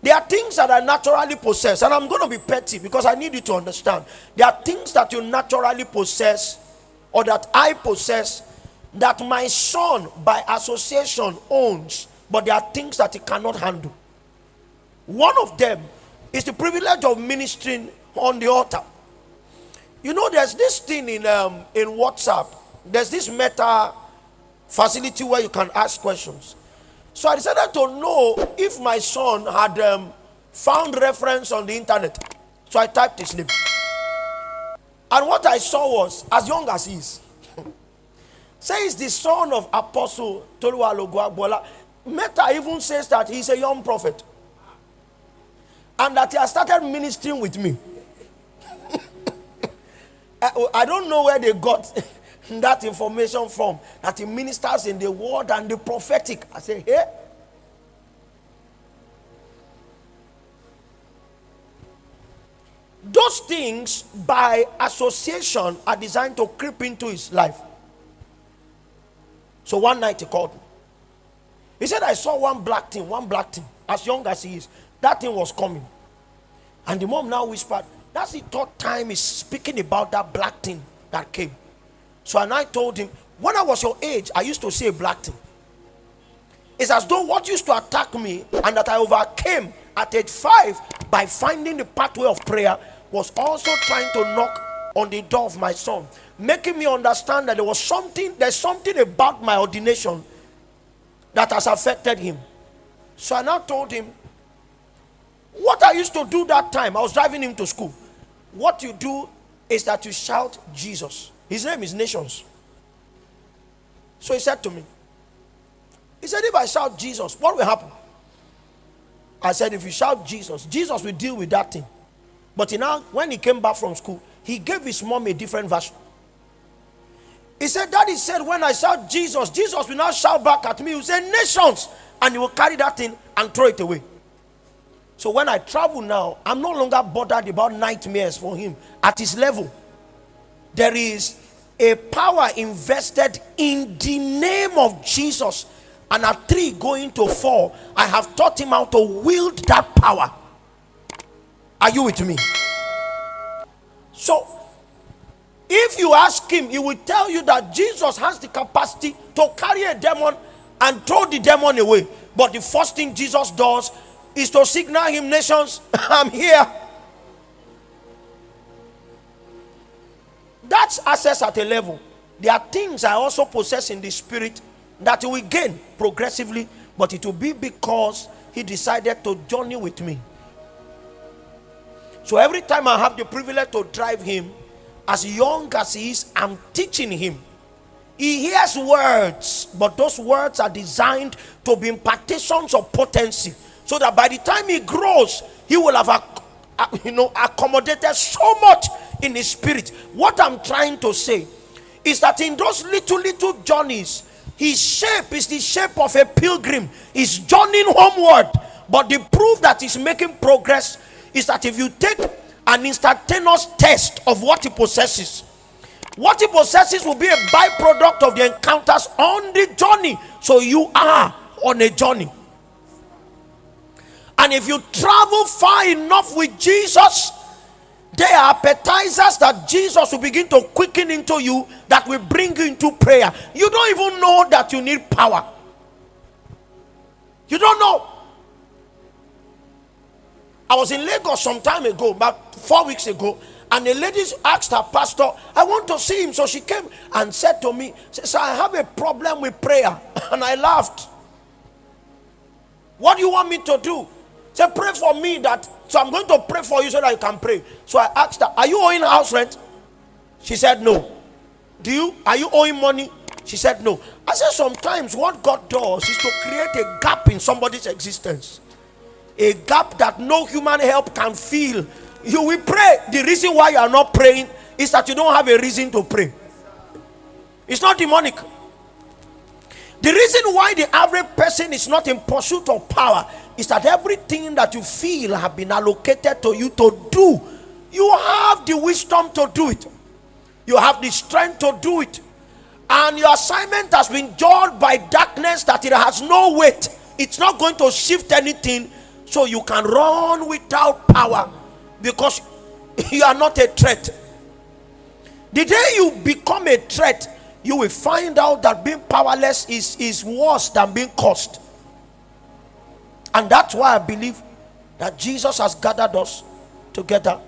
There are things that I naturally possess, and I'm going to be petty because I need you to understand. There are things that you naturally possess, or that I possess, that my son by association owns, but there are things that he cannot handle. One of them is the privilege of ministering on the altar. You know, there's this thing in WhatsApp. There's this meta facility where you can ask questions. So I decided to know if my son had found reference on the internet. So I typed his name. And what I saw was, as young as he is, says the son of Apostle Tolu Agboola. Meta even says that he's a young prophet. And that he has started ministering with me. I don't know where they got that information from, that he ministers in the word and the prophetic. I say, hey. Those things by association are designed to creep into his life. So one night he called me. He said, I saw one black thing, as young as he is. That thing was coming. And the mom now whispered, that's the third time he's speaking about that black thing that came. So and I told him, when I was your age, I used to see a black thing. It's as though what used to attack me and that I overcame at age 5 by finding the pathway of prayer was also trying to knock on the door of my son, making me understand that there's something about my ordination that has affected him. So I now told him, what I used to do that time, I was driving him to school. What you do is that you shout Jesus. His name is Nations. So he said to me, he said, if I shout Jesus, what will happen? I said, if you shout Jesus, Jesus will deal with that thing. But when he came back from school, he gave his mom a different version. He said, Daddy said, when I shout Jesus, Jesus will now shout back at me. He will say, Nations. And he will carry that thing and throw it away. So when I travel now, I'm no longer bothered about nightmares for him. At his level, there is a power invested in the name of Jesus. And at 3 going to 4, I have taught him how to wield that power. Are you with me? So, if you ask him, he will tell you that Jesus has the capacity to carry a demon and throw the demon away. But the first thing Jesus does is to signal him, Nations, I'm here. That's access at a level. There are things I also possess in the spirit that he will gain progressively, but it will be because he decided to journey with me. So every time I have the privilege to drive him, as young as he is, I'm teaching him. He hears words, but those words are designed to be impartations of potency, so that by the time he grows, he will have accommodated so much in his spirit. What I'm trying to say is that in those little journeys, his shape is the shape of a pilgrim. He's journeying homeward. But the proof that he's making progress is that if you take an instantaneous test of what he possesses will be a byproduct of the encounters on the journey. So you are on a journey. And if you travel far enough with Jesus, there are appetizers that Jesus will begin to quicken into you that will bring you into prayer. You don't even know that you need power. You don't know. I was in Lagos some time ago, about 4 weeks ago, and a lady asked her pastor, I want to see him. So she came and said to me, "Sir, I have a problem with prayer." And I laughed. What do you want me to do? Say, pray for me so I'm going to pray for you so that you can pray. So I asked her, are you owing house rent? She said no. Are you owing money? She said no. I said, sometimes what God does is to create a gap in somebody's existence. A gap that no human help can fill. You will pray. The reason why you are not praying is that you don't have a reason to pray. It's not demonic. The reason why the average person is not in pursuit of power is that everything that you feel have been allocated to you to do, you have the wisdom to do it. You have the strength to do it. And your assignment has been judged by darkness that it has no weight. It's not going to shift anything. So you can run without power because you are not a threat. The day you become a threat, you will find out that being powerless is worse than being cursed. And that's why I believe that Jesus has gathered us together